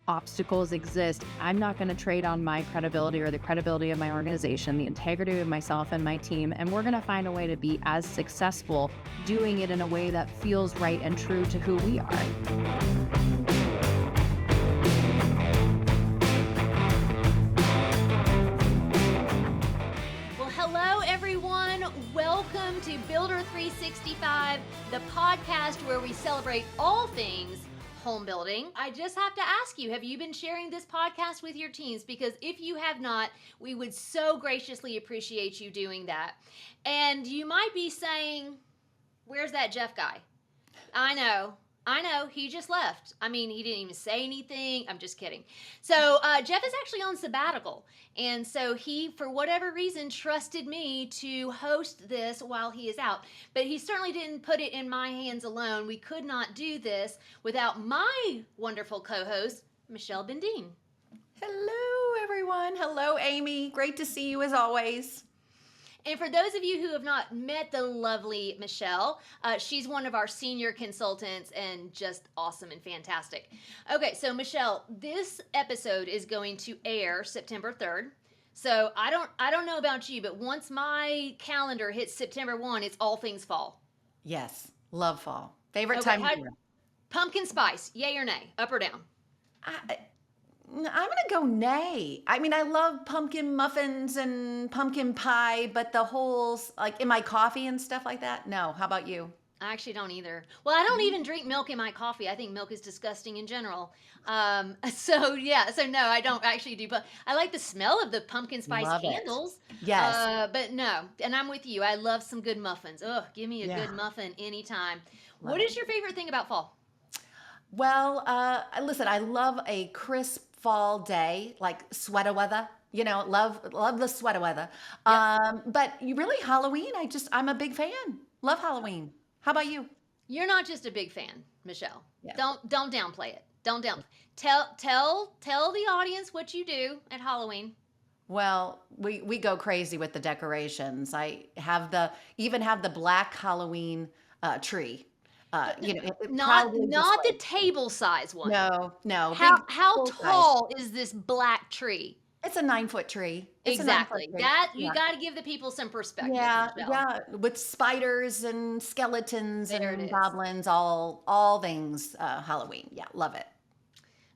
obstacles exist, I'm not going to trade on my credibility or the credibility of my organization, the integrity of myself and my team. And we're going to find a way to be as successful doing it in a way that feels right and true to who we are. Well, hello, everyone. Welcome to Builder365, the podcast where we celebrate all things home building. I just have to ask you, have you been sharing this podcast with your teams? Because if you have not, we would so graciously appreciate you doing that. And you might be saying, where's that Jeff guy? I know, he just left. I mean, he didn't even say anything. I'm just kidding. So Jeff is actually on sabbatical. And so he, for whatever reason, trusted me to host this while he is out. But he certainly didn't put it in my hands alone. We could not do this without my wonderful co-host, Michelle Bendine. Hello, everyone. Hello, Amy. Great to see you as always. And for those of you who have not met the lovely Michelle, she's one of our senior consultants and just awesome and fantastic. Okay, so Michelle, this episode is going to air September 3rd. So I don't know about you, but once my calendar hits September 1, it's all things fall. Yes, love fall. Favorite time of year. Pumpkin spice, yay or nay, up or down? I'm going to go nay. I mean, I love pumpkin muffins and pumpkin pie, but the whole, like in my coffee and stuff like that, no. How about you? I actually don't either. Well, I don't even drink milk in my coffee. I think milk is disgusting in general. So no, I don't actually do. But I like the smell of the pumpkin spice candles. Yes. But no, and I'm with you. I love some good muffins. Oh, give me a good muffin anytime. What is your favorite thing about fall? Well, listen, I love a crisp fall day, like sweater weather. You know, love the sweater weather. Yep. But you really Halloween, I'm a big fan. Love Halloween. How about you? You're not just a big fan, Michelle. Yeah. Don't downplay it. Don't downplay. Tell the audience what you do at Halloween. Well, we go crazy with the decorations. I have even have the black Halloween tree. Not the table size one. No. How tall is this black tree? It's a 9-foot tree. Exactly. That you got to give the people some perspective. Yeah, with spiders and skeletons and goblins, all things Halloween. Yeah, love it.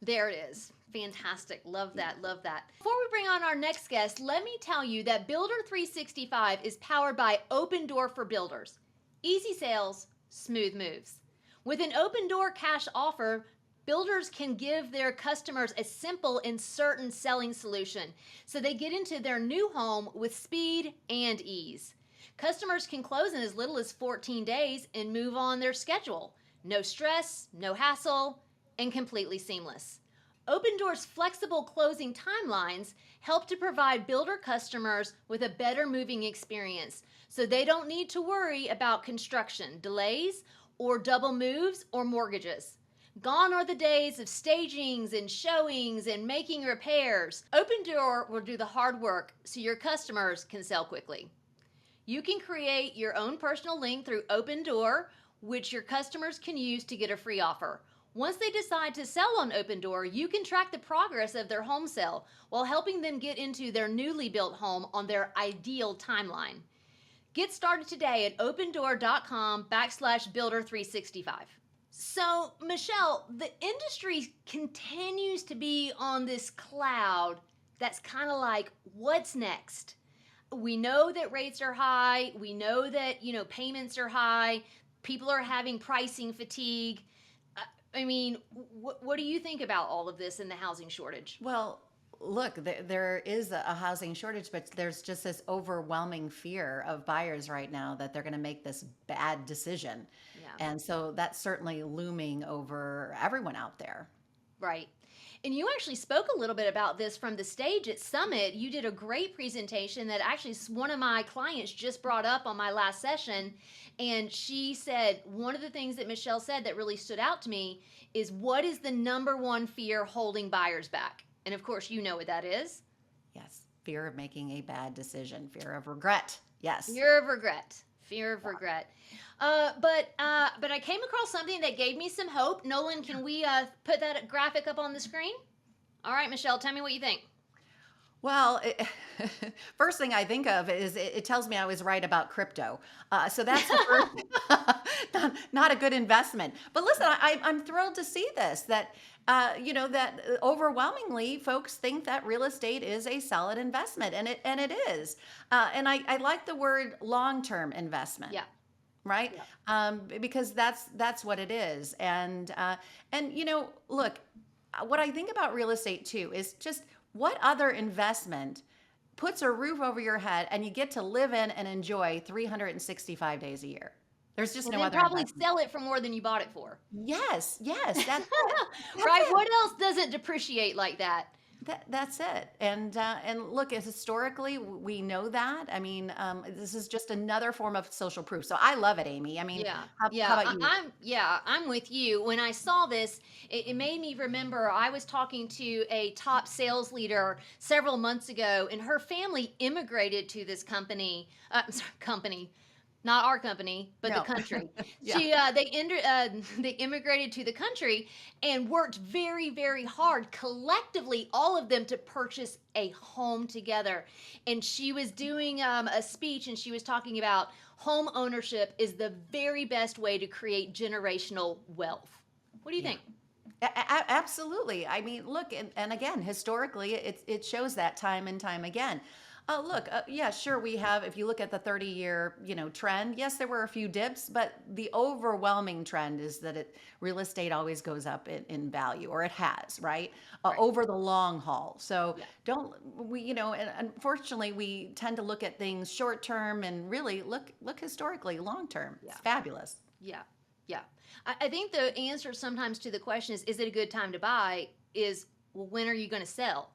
There it is. Fantastic. Love that. Before we bring on our next guest, let me tell you that Builder365 is powered by Open Door for Builders. Easy sales, smooth moves. With an open door cash offer, builders can give their customers a simple and certain selling solution so they get into their new home with speed and ease. Customers can close in as little as 14 days and move on their schedule. No stress, no hassle, and completely seamless. Open Door's flexible closing timelines help to provide builder customers with a better moving experience so they don't need to worry about construction delays or double moves or mortgages. Gone are the days of stagings and showings and making repairs. Open Door will do the hard work so your customers can sell quickly. You can create your own personal link through Open Door, which your customers can use to get a free offer. Once they decide to sell on Open Door, you can track the progress of their home sale while helping them get into their newly built home on their ideal timeline. Get started today at opendoor.com/builder365. So, Michelle, the industry continues to be on this cloud that's kind of like, what's next? We know that rates are high. We know that, payments are high. People are having pricing fatigue. I mean, what do you think about all of this and the housing shortage? Well, look, there is a housing shortage, but there's just this overwhelming fear of buyers right now that they're going to make this bad decision. Yeah. And so that's certainly looming over everyone out there. Right. And you actually spoke a little bit about this from the stage at Summit. You did a great presentation that actually one of my clients just brought up on my last session. And she said, one of the things that Michelle said that really stood out to me is, what is the number one fear holding buyers back? And of course, you know what that is. Yes. Fear of making a bad decision. Fear of regret. Yes. Fear of regret. But I came across something that gave me some hope. Nolan, can we put that graphic up on the screen? All right, Michelle, tell me what you think. Well, first thing I think of is it tells me I was right about crypto. So that's the first, not a good investment. But listen, I'm thrilled to see this, that, that overwhelmingly folks think that real estate is a solid investment, and it is. And I like the word long-term investment. Yeah. Right? Yeah. Because that's what it is. And look, what I think about real estate too is just what other investment puts a roof over your head and you get to live in and enjoy 365 days a year. There's just And no then other probably investment. sell it for more than you bought it for. Yes, that's it. That's Right? it. What else doesn't depreciate like that? That's it. And look, historically, we know that. I mean, this is just another form of social proof. So I love it, Amy. I mean, Yeah, how yeah, about you? I'm with you. When I saw this, it made me remember I was talking to a top sales leader several months ago, and her family immigrated to this company. Sorry, company, not our company, but the No. country. Yeah. They immigrated to the country and worked very, very hard collectively, all of them, to purchase a home together. And she was doing a speech, and she was talking about home ownership is the very best way to create generational wealth. What do you Yeah. think? Absolutely. I mean, look, and again, historically, it shows that time and time again. Look, yeah, sure, we have. If you look at the 30-year, trend, yes, there were a few dips, but the overwhelming trend is that real estate always goes up in value, or it has, right, Right. over the long haul. So Yeah. don't we, and unfortunately, we tend to look at things short term and really look historically long term. Yeah. It's fabulous. Yeah. Yeah. I think the answer sometimes to the question is it a good time to buy? Is, well, when are you going to sell?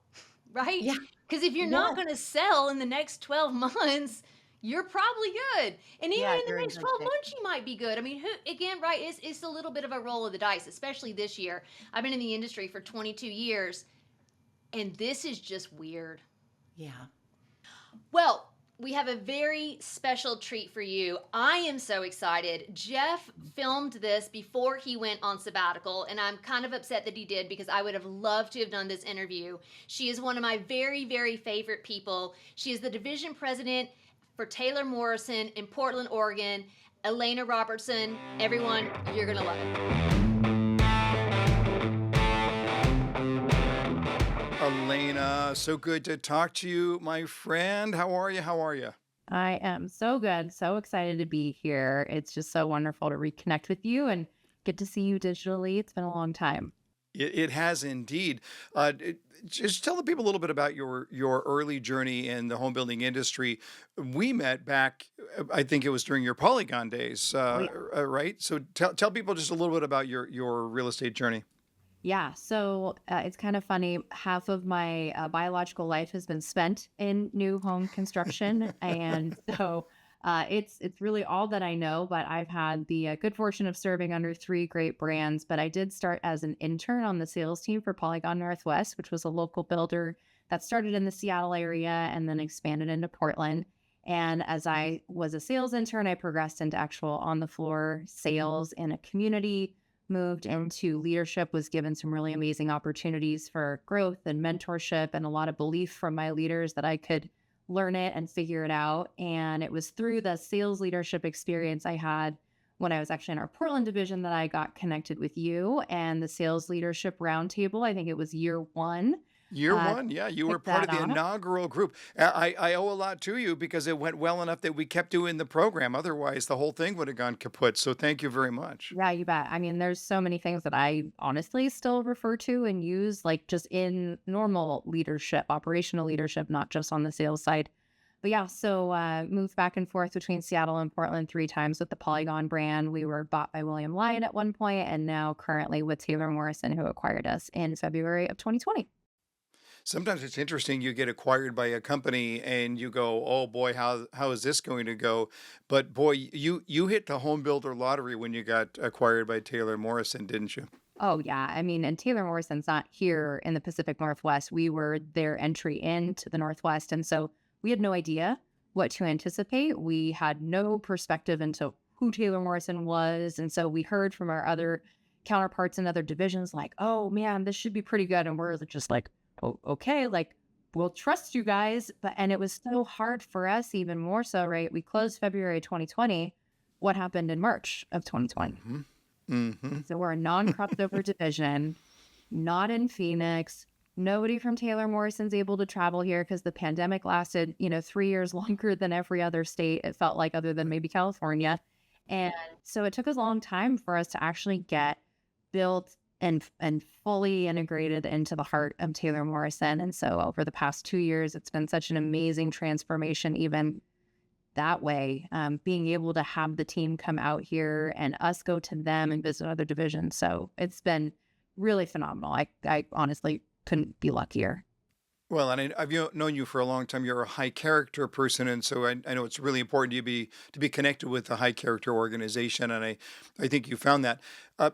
Right? Yeah. Because if you're not Yes. going to sell in the next 12 months, you're probably good. And even Yeah, in the you're in next good 12 shape. months, you might be good. I mean, again, right? It's a little bit of a roll of the dice, especially this year. I've been in the industry for 22 years, and this is just weird. Yeah. Well, we have a very special treat for you. I am so excited. Jeff filmed this before he went on sabbatical, and I'm kind of upset that he did because I would have loved to have done this interview. She is one of my very, very favorite people. She is the division president for Taylor Morrison in Portland, Oregon. Elena Robertson. Everyone, you're going to love it. Elena, so good to talk to you, my friend. How are you? How are you? I am so good, so excited to be here. It's just so wonderful to reconnect with you and get to see you digitally. It's been a long time. It has indeed. Just tell the people a little bit about your early journey in the home building industry. We met back, I think it was during your Polygon days, Oh, yeah. right? So tell people just a little bit about your real estate journey. Yeah, so it's kind of funny. Half of my biological life has been spent in new home construction, and so it's really all that I know. But I've had the good fortune of serving under three great brands. But I did start as an intern on the sales team for Polygon Northwest, which was a local builder that started in the Seattle area and then expanded into Portland. And as I was a sales intern, I progressed into actual on the floor sales in a community, moved into leadership, was given some really amazing opportunities for growth and mentorship and a lot of belief from my leaders that I could learn it and figure it out. And it was through the sales leadership experience I had when I was actually in our Portland division that I got connected with you and the sales leadership roundtable. I think it was year one. Year one, yeah, you were Picked part that of the up. inaugural group. I owe a lot to you because it went well enough that we kept doing the program. Otherwise, the whole thing would have gone kaput. So thank you very much. Yeah, you bet. I mean, there's so many things that I honestly still refer to and use, like just in normal leadership, operational leadership, not just on the sales side. But yeah, so moved back and forth between Seattle and Portland three times with the Polygon brand. We were bought by William Lyon at one point, and now currently with Taylor Morrison, who acquired us in February of 2020. Sometimes it's interesting. You get acquired by a company and you go, "Oh boy, how is this going to go?" But boy, you hit the home builder lottery when you got acquired by Taylor Morrison, didn't you? Oh, yeah. I mean, and Taylor Morrison's not here in the Pacific Northwest. We were their entry into the Northwest. And so we had no idea what to anticipate. We had no perspective into who Taylor Morrison was. And so we heard from our other counterparts in other divisions like, oh man, this should be pretty good. And we're just like, oh, okay, like we'll trust you guys. And it was so hard for us, even more so, right? We closed February 2020. What happened in March of 2020? Mm-hmm. Mm-hmm. So we're a non-crossover division, not in Phoenix. Nobody from Taylor Morrison's able to travel here because the pandemic lasted, 3 years longer than every other state, it felt like, other than maybe California. And so it took us a long time for us to actually get built and fully integrated into the heart of Taylor Morrison. And so over the past 2 years, it's been such an amazing transformation, even that way, being able to have the team come out here and us go to them and visit other divisions. So it's been really phenomenal. I honestly couldn't be luckier. Well, and I've known you for a long time. You're a high character person, and so I know it's really important to be connected with a high character organization, and I think you found that. Uh,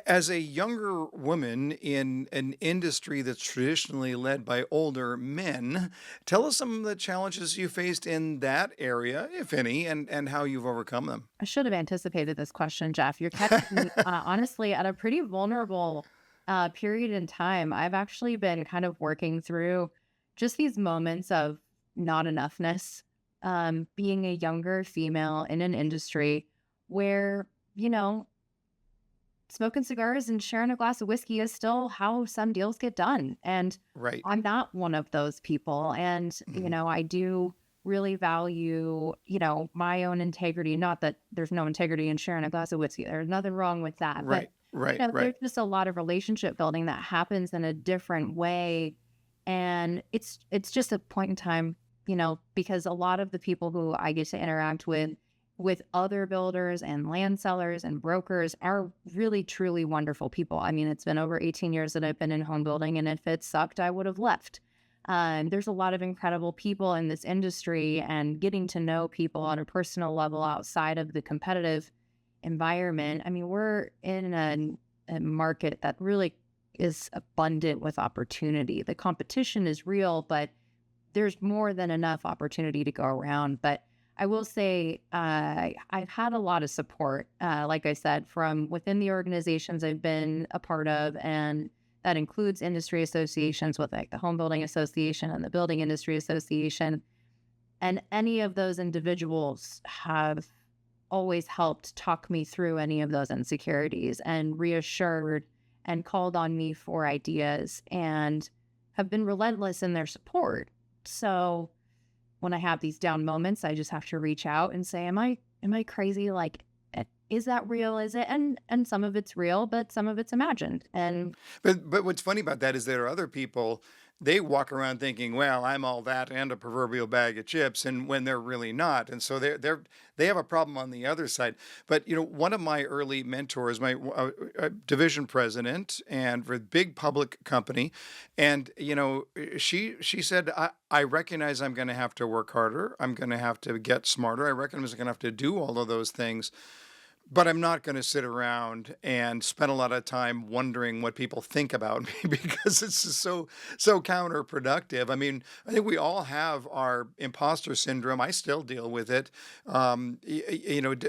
as a younger woman in an industry that's traditionally led by older men, tell us some of the challenges you faced in that area, if any, and how you've overcome them. I should have anticipated this question, Jeff. You're catching me, honestly, at a pretty vulnerable period in time. I've actually been kind of working through just these moments of not enoughness, being a younger female in an industry where, smoking cigars and sharing a glass of whiskey is still how some deals get done. And Right. I'm not one of those people. And, Mhm. I do really value, my own integrity. Not that there's no integrity in sharing a glass of whiskey. There's nothing wrong with that. Right. Right. Right. There's just a lot of relationship building that happens in a different way. And it's just a point in time, because a lot of the people who I get to interact with other builders and land sellers and brokers are really, truly wonderful people. I mean, it's been over 18 years that I've been in home building, and if it sucked, I would have left. There's a lot of incredible people in this industry, and getting to know people on a personal level outside of the competitive environment. I mean, we're in a market that really is abundant with opportunity. The competition is real, but there's more than enough opportunity to go around. But I will say I've had a lot of support, like I said, from within the organizations I've been a part of, and that includes industry associations with like the Home Building Association and the Building Industry Association. And any of those individuals have always helped talk me through any of those insecurities and reassured and called on me for ideas and have been relentless in their support. So when I have these down moments, I just have to reach out and say, am I crazy? Like, is that real? Is it? And some of it's real, but some of it's imagined. And But what's funny about that is there are other people, they walk around thinking, well, I'm all that and a proverbial bag of chips, and when they're really not. And so they have a problem on the other side. But one of my early mentors, my division president, and for a big public company, and she said, I recognize I'm going to have to work harder. I'm going to have to get smarter. I recognize I'm going to have to do all of those things. But I'm not going to sit around and spend a lot of time wondering what people think about me because it's just so counterproductive. I mean, I think we all have our imposter syndrome. I still deal with it,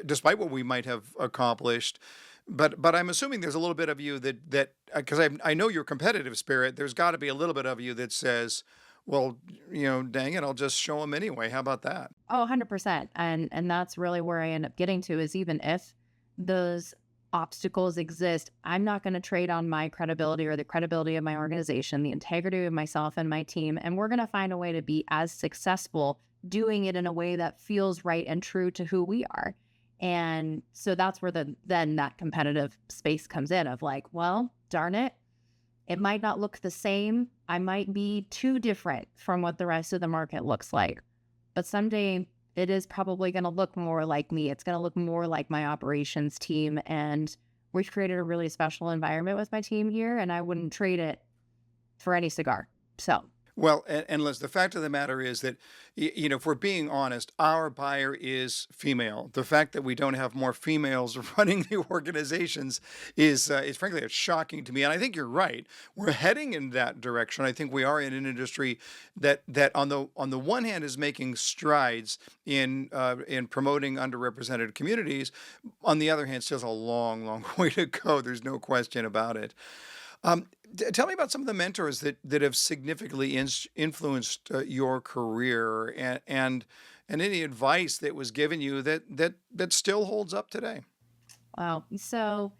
despite what we might have accomplished. But I'm assuming there's a little bit of you that because I know your competitive spirit. There's got to be a little bit of you that says, well, dang it, I'll just show them anyway. How about that? oh, 100%. And that's really where I end up getting to, is even if those obstacles exist, I'm not going to trade on my credibility or the credibility of my organization, the integrity of myself and my team. And we're going to find a way to be as successful doing it in a way that feels right and true to who we are. And so that's where then that competitive space comes in of like, well, darn it, it might not look the same. I might be too different from what the rest of the market looks like. But someday it is probably going to look more like me. It's going to look more like my operations team. And we've created a really special environment with my team here, and I wouldn't trade it for any cigar. So Well, and Liz, the fact of the matter is that, if we're being honest, our buyer is female. The fact that we don't have more females running the organizations is frankly, it's shocking to me. And I think you're right. We're heading in that direction. I think we are in an industry that on the one hand is making strides in promoting underrepresented communities. On the other hand, still has a long, long way to go. There's no question about it. Tell me about some of the mentors that have significantly influenced your career, and any advice that was given you that still holds up today. Wow. So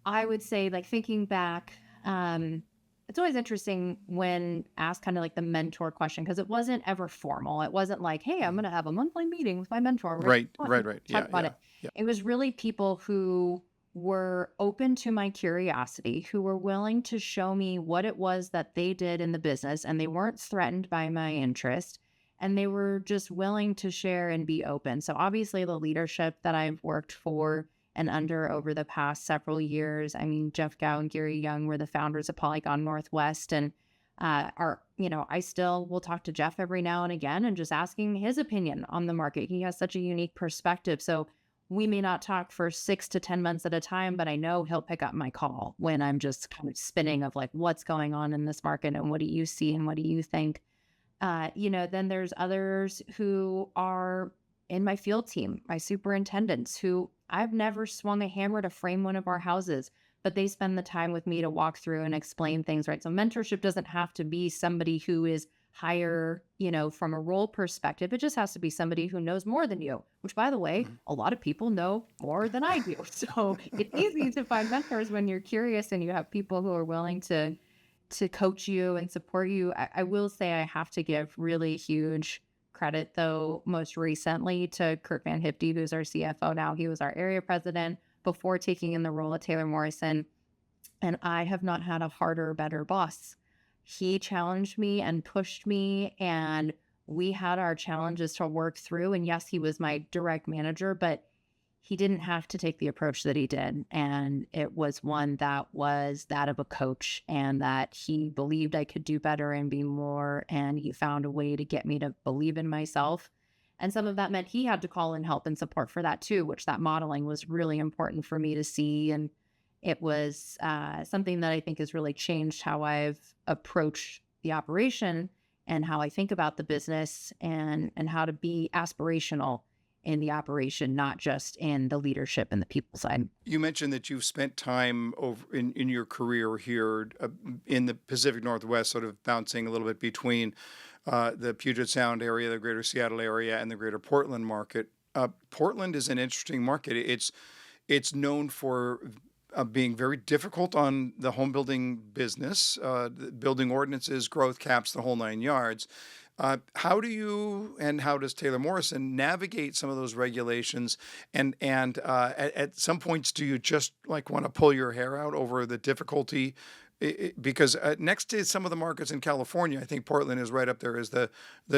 I would say, like, thinking back, it's always interesting when asked kind of like the mentor question, because it wasn't ever formal. It wasn't like, hey, I'm going to have a monthly meeting with my mentor. We're Right, going right, to right. talk Yeah, about yeah, it. yeah. It was really people who were open to my curiosity, who were willing to show me what it was that they did in the business, and they weren't threatened by my interest, and they were just willing to share and be open. So obviously the leadership that I've worked for and under over the past several years, I mean, Jeff Gow and Gary Young were the founders of Polygon Northwest, and I still will talk to Jeff every now and again and just asking his opinion on the market. He has such a unique perspective. So we may not talk for 6 to 10 months at a time, but I know he'll pick up my call when I'm just kind of spinning of like, what's going on in this market and what do you see and what do you think? Then there's others who are in my field team, my superintendents, who I've never swung a hammer to frame one of our houses, but they spend the time with me to walk through and explain things, right? So mentorship doesn't have to be somebody who is higher, from a role perspective. It just has to be somebody who knows more than you, which, by the way, a lot of people know more than I do. So it's easy to find mentors when you're curious and you have people who are willing to coach you and support you. I will say I have to give really huge credit, though, most recently to Kurt Van Hyfte, who's our CFO now. He was our area president before taking in the role at Taylor Morrison. And I have not had a harder, better boss. He challenged me and pushed me, and we had our challenges to work through. And yes, he was my direct manager, but he didn't have to take the approach that he did. And it was one that was that of a coach, and that he believed I could do better and be more. And he found a way to get me to believe in myself. And some of that meant he had to call in help and support for that too, which that modeling was really important for me to see. And it was something that I think has really changed how I've approached the operation and how I think about the business, and how to be aspirational in the operation, not just in the leadership and the people side. You mentioned that you've spent time over in your career here in the Pacific Northwest, sort of bouncing a little bit between the Puget Sound area, the greater Seattle area, and the greater Portland market. Portland is an interesting market. It's known for being very difficult on the home building business, building ordinances, growth caps, the whole 9 yards. How do you and how does Taylor Morrison navigate some of those regulations? And at some points, do you just like want to pull your hair out over the difficulty? Because next to some of the markets in California, I think Portland is right up there as the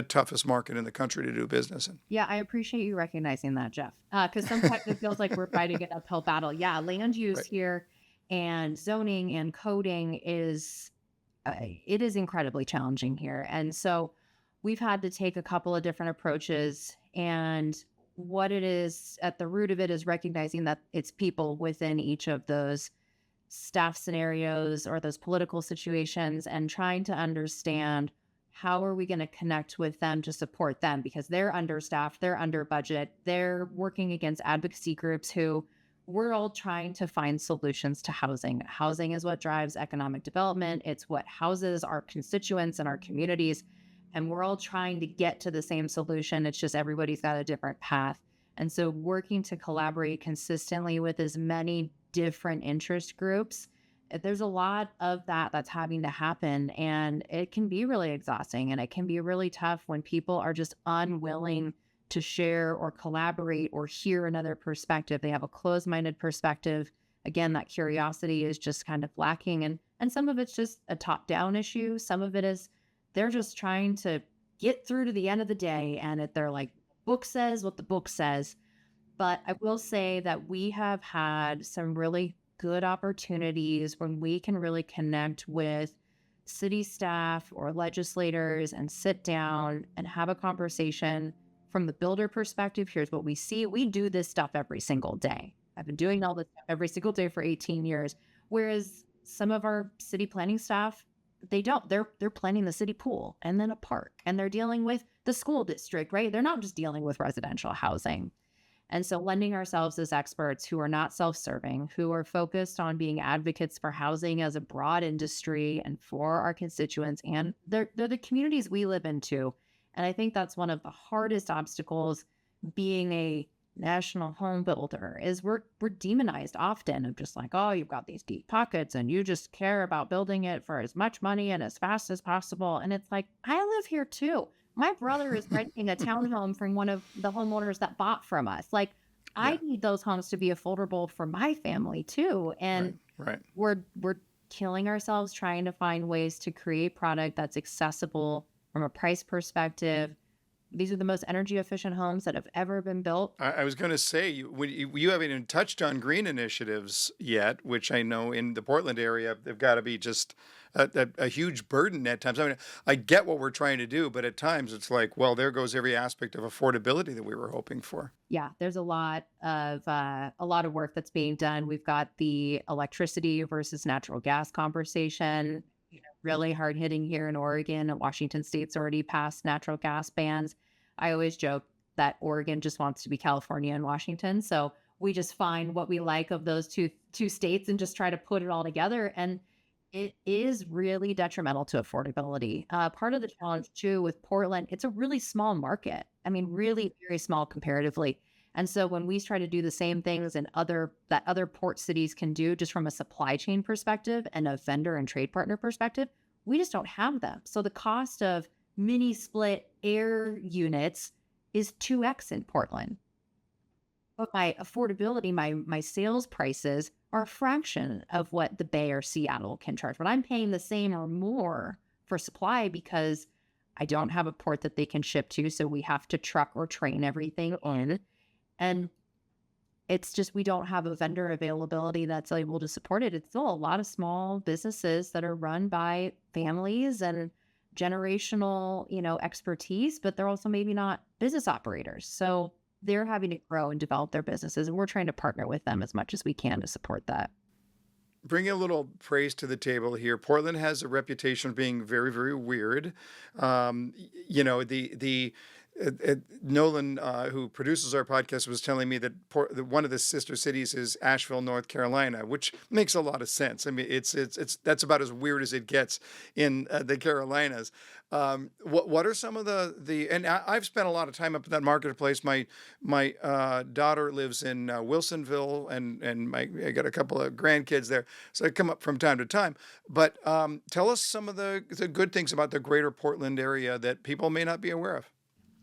toughest market in the country to do business in. Yeah, I appreciate you recognizing that, Jeff, because sometimes it feels like we're fighting an uphill battle. Yeah, land use Right. here and zoning and coding it is incredibly challenging here. And so we've had to take a couple of different approaches. And what it is at the root of it is recognizing that it's people within each of those staff scenarios or those political situations, and trying to understand how are we going to connect with them to support them, because they're understaffed, they're under budget, they're working against advocacy groups who we're all trying to find solutions to housing. Housing is what drives economic development. It's what houses our constituents and our communities. And we're all trying to get to the same solution. It's just everybody's got a different path. And so working to collaborate consistently with as many different interest groups, there's a lot of that's having to happen. And it can be really exhausting, and it can be really tough when people are just unwilling to share or collaborate or hear another perspective. They have a closed-minded perspective. Again, that curiosity is just kind of lacking. And some of it's just a top-down issue. Some of it is they're just trying to get through to the end of the day, and they're like, book says what the book says. But I will say that we have had some really good opportunities when we can really connect with city staff or legislators and sit down and have a conversation from the builder perspective. Here's what we see. We do this stuff every single day. I've been doing all this stuff every single day for 18 years. Whereas some of our city planning staff, they don't. They're planning the city pool and then a park, and they're dealing with the school district, right? They're not just dealing with residential housing. And so lending ourselves as experts who are not self-serving, who are focused on being advocates for housing as a broad industry and for our constituents, and they're the communities we live in too. And I think that's one of the hardest obstacles being a national home builder is we're demonized often of just like, oh, you've got these deep pockets and you just care about building it for as much money and as fast as possible. And it's like, I live here too. My brother is renting a townhome from one of the homeowners that bought from us. Like, I need those homes to be affordable for my family too. And Right. we're killing ourselves trying to find ways to create product that's accessible from a price perspective. These are the most energy efficient homes that have ever been built. I was going to say, you haven't even touched on green initiatives yet, which I know in the Portland area, they've got to be just a huge burden at times. I mean, I get what we're trying to do, but at times it's like, well, there goes every aspect of affordability that we were hoping for. Yeah, there's a lot of work that's being done. We've got the electricity versus natural gas conversation, really hard hitting here in Oregon. Washington State's already passed natural gas bans. I always joke that Oregon just wants to be California and Washington. So we just find what we like of those two states and just try to put it all together. And it is really detrimental to affordability. Part of the challenge too with Portland, it's a really small market. I mean, really very small comparatively. And so when we try to do the same things and that other port cities can do just from a supply chain perspective and a vendor and trade partner perspective, we just don't have them. So the cost of mini split air units is 2x in Portland. But my affordability, my sales prices are a fraction of what the Bay or Seattle can charge. But I'm paying the same or more for supply because I don't have a port that they can ship to. So we have to truck or train everything in. And it's just, we don't have a vendor availability that's able to support it. It's still a lot of small businesses that are run by families and generational, expertise, but they're also maybe not business operators. So they're having to grow and develop their businesses. And we're trying to partner with them as much as we can to support that. Bring a little praise to the table here. Portland has a reputation of being very, very weird. Nolan, who produces our podcast, was telling me that one of the sister cities is Asheville, North Carolina, which makes a lot of sense. I mean, it's that's about as weird as it gets in the Carolinas. What are some of and I've spent a lot of time up in that marketplace. My daughter lives in Wilsonville, and I got a couple of grandkids there, so I come up from time to time. But tell us some of the good things about the greater Portland area that people may not be aware of.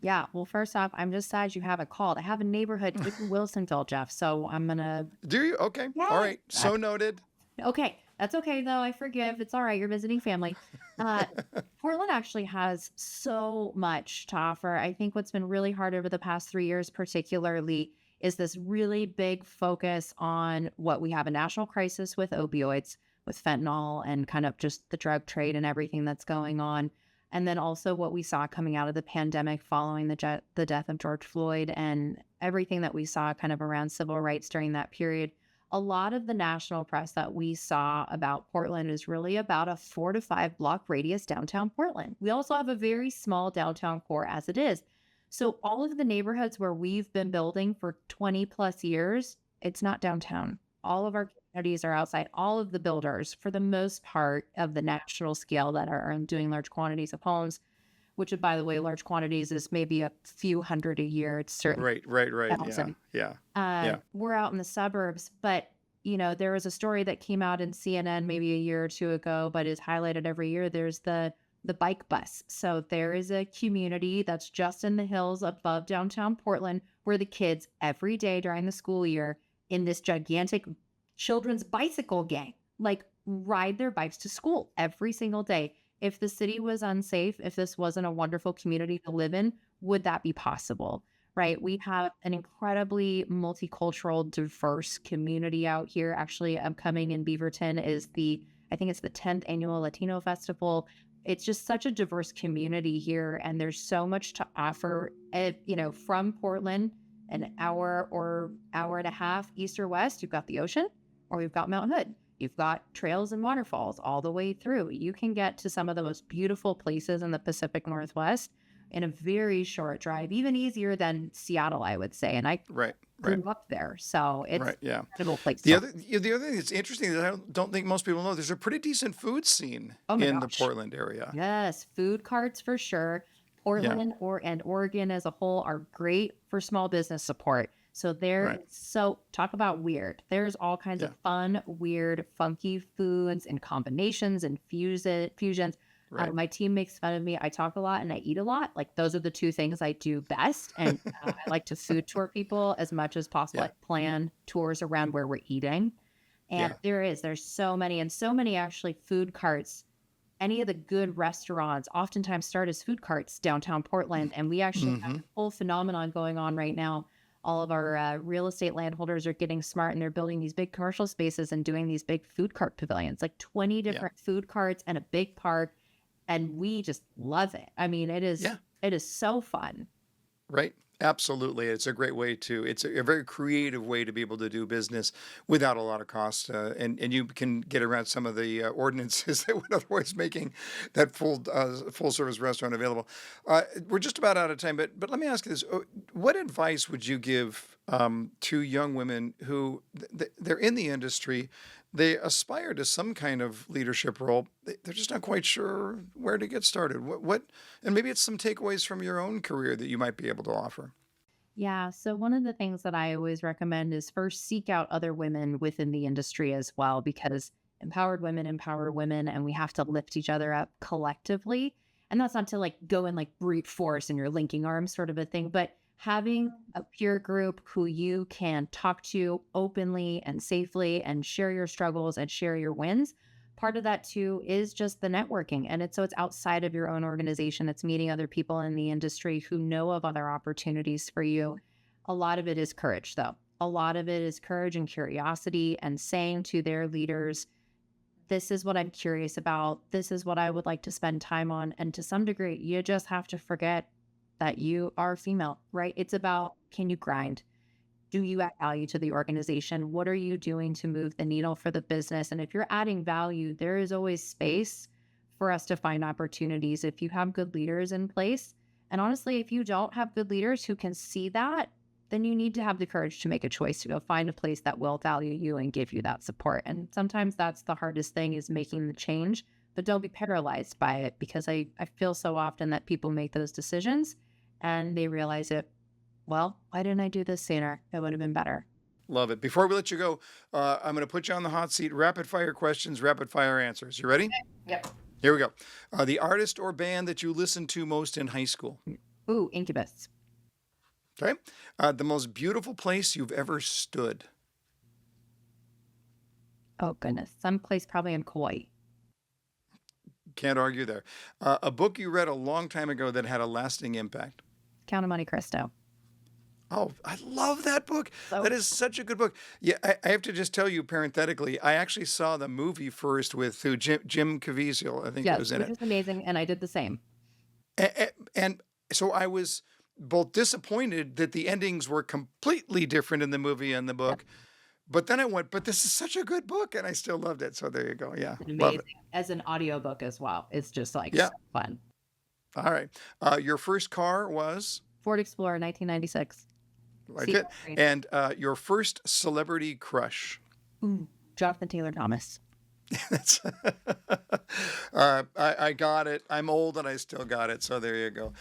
Yeah. Well, first off, I'm just sad you haven't called. I have a neighborhood in Wilsonville, Jeff. So I'm going to. Do you? Okay. Yeah. All right. So noted. Okay. That's okay, though. I forgive. It's all right. You're visiting family. Portland actually has so much to offer. I think what's been really hard over the past 3 years, particularly, is this really big focus on what we have a national crisis with opioids, with fentanyl, and kind of just the drug trade and everything that's going on. And then also what we saw coming out of the pandemic following the death of George Floyd and everything that we saw kind of around civil rights during that period. A lot of the national press that we saw about Portland is really about a 4 to 5 block radius downtown Portland. We also have a very small downtown core as it is. So all of the neighborhoods where we've been building for 20 plus years, it's not downtown. All of our communities are outside. All of the builders, for the most part of the national scale that are doing large quantities of homes, which, by the way, large quantities is maybe a few hundred a year. It's certainly right. thousand. Yeah. We're out in the suburbs, but there was a story that came out in CNN maybe a year or two ago, but is highlighted every year. There's the bike bus. So there is a community that's just in the hills above downtown Portland where the kids every day during the school year in this gigantic children's bicycle gang, ride their bikes to school every single day. If the city was unsafe, if this wasn't a wonderful community to live in, would that be possible? Right? We have an incredibly multicultural, diverse community out here. Actually, upcoming in Beaverton is the I think it's the 10th annual Latino Festival. It's just such a diverse community here, and there's so much to offer. From Portland, an hour or hour and a half east or west, you've got the ocean, or you've got Mount Hood. You've got trails and waterfalls all the way through. You can get to some of the most beautiful places in the Pacific Northwest in a very short drive, even easier than Seattle, I would say. And I Right. grew up there, so it's Right. Yeah. an incredible place. The other thing that's interesting that I don't think most people know, there's a pretty decent food scene Oh my in the gosh. Portland area. Yes, food carts for sure. Yeah. Portland and Oregon as a whole are great for small business support. So Right. talk about weird. There's all kinds Yeah. of fun, weird, funky foods and combinations and fusions. Right. My team makes fun of me. I talk a lot and I eat a lot. Like those are the two things I do best. And I like to food tour people as much as possible. Yeah. I plan tours around where we're eating. And Yeah. there's so many actually food carts. Any of the good restaurants oftentimes start as food carts downtown Portland. And we actually have Hmm. a whole phenomenon going on right now. All of our real estate landholders are getting smart and they're building these big commercial spaces and doing these big food cart pavilions, like 20 Yeah. different food carts and a big park. And we just love it. I mean, it Yeah. is so fun. Right. Absolutely. It's a great way it's a very creative way to be able to do business without a lot of cost. And you can get around some of the ordinances that would otherwise making that full service restaurant available. We're just about out of time, but let me ask you this. What advice would you give to young women who they're in the industry? They aspire to some kind of leadership role. They're just not quite sure where to get started. And maybe it's some takeaways from your own career that you might be able to offer. Yeah. So one of the things that I always recommend is first seek out other women within the industry as well, because empowered women empower women, and we have to lift each other up collectively. And that's not to like go in like brute force and you're linking arms sort of a thing, but having a peer group who you can talk to openly and safely and share your struggles and share your wins. Part of that too is just the networking. And it's outside of your own organization. It's meeting other people in the industry who know of other opportunities for you. A lot of it is courage though. A lot of it is courage and curiosity and saying to their leaders, this is what I'm curious about. This is what I would like to spend time on. And to some degree, you just have to forget that you are female, right? It's about, can you grind? Do you add value to the organization? What are you doing to move the needle for the business? And if you're adding value, there is always space for us to find opportunities if you have good leaders in place. And honestly, if you don't have good leaders who can see that, then you need to have the courage to make a choice to go find a place that will value you and give you that support. And sometimes that's the hardest thing, is making the change, but don't be paralyzed by it, because I feel so often that people make those decisions and they realize it, well, why didn't I do this sooner? It would have been better. Love it. Before we let you go, I'm going to put you on the hot seat. Rapid fire questions, rapid fire answers. You ready? Yep. Here we go. The artist or band that you listened to most in high school. Ooh, Incubus. Okay. The most beautiful place you've ever stood. Oh, goodness. Someplace probably in Kauai. Can't argue there. A book you read a long time ago that had a lasting impact. Count of Monte Cristo. Oh, I love that book. So That is such a good book. Yeah, I have to just tell you parenthetically, I actually saw the movie first with Jim Caviezel, I think yes, was in which it. is amazing. And I did the same. And so I was both disappointed that the endings were completely different in the movie and the book, but then I went, but this is such a good book, and I still loved it. So there you go. Yeah, And love amazing. it. As an audiobook as well. It's just like Yeah. so fun. All right. Your first car was, Ford Explorer, 1996. like See, it, and your first celebrity crush. ooh, Jonathan Taylor Thomas. That's I got it. I'm old and I still got it. So there you go.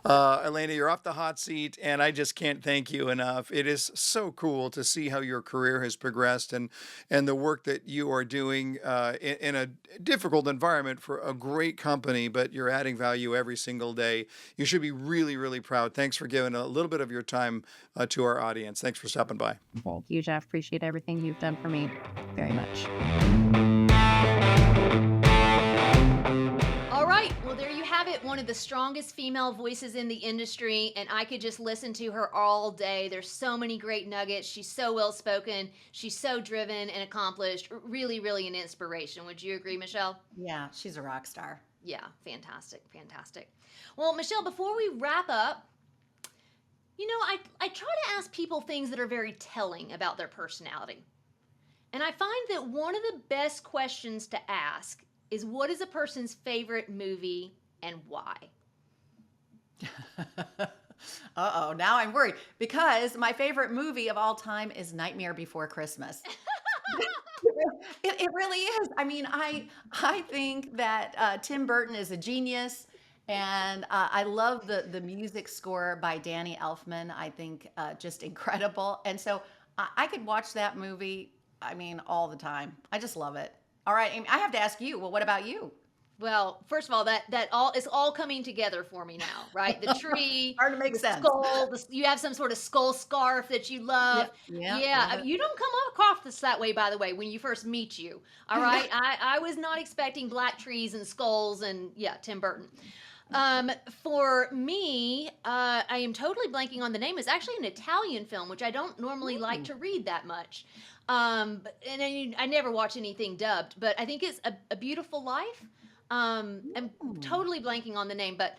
Elena, you're off the hot seat, and I just can't thank you enough. It is so cool to see how your career has progressed and the work that you are doing in a difficult environment for a great company, but you're adding value every single day. You should be really, really proud. Thanks for giving a little bit of your time to our audience. Thanks for stopping by. Thank you, Jeff. Appreciate everything you've done for me very much. All right, right. Well, there you have it. One of the strongest female voices in the industry, and I could just listen to her all day. There's so many great nuggets. She's so well spoken. She's so driven and accomplished. Really, really an inspiration. Would you agree, Michelle? Yeah, she's a rock star. Yeah, fantastic, fantastic. Well, Michelle, before we wrap up, I try to ask people things that are very telling about their personality. And I find that one of the best questions to ask is, what is a person's favorite movie and why? Uh-oh, now I'm worried because my favorite movie of all time is Nightmare Before Christmas. It really is. I mean, I think that Tim Burton is a genius, and I love the music score by Danny Elfman. I think just incredible. And so I could watch that movie, I mean, all the time. I just love it. All right, Amy, I have to ask you. Well, what about you? Well, first of all, that all is all coming together for me now, right? The tree, Hard to make the sense. skull. You have some sort of skull scarf that you love. Yeah. Love it. You don't come across this that way, by the way, when you first meet you. All right, I was not expecting black trees and skulls, and Tim Burton. For me, I am totally blanking on the name. It's actually an Italian film, which I don't normally like to read that much. And I never watch anything dubbed, but I think it's A Beautiful Life. I'm totally blanking on the name, but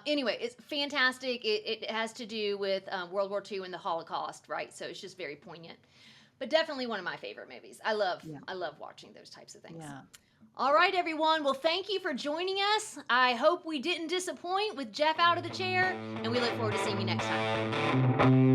anyway, it's fantastic. It has to do with World War II and the Holocaust, right? So it's just very poignant. But definitely one of my favorite movies. I love watching those types of things. Yeah. All right, everyone. Well, thank you for joining us. I hope we didn't disappoint with Jeff out of the chair, and we look forward to seeing you next time.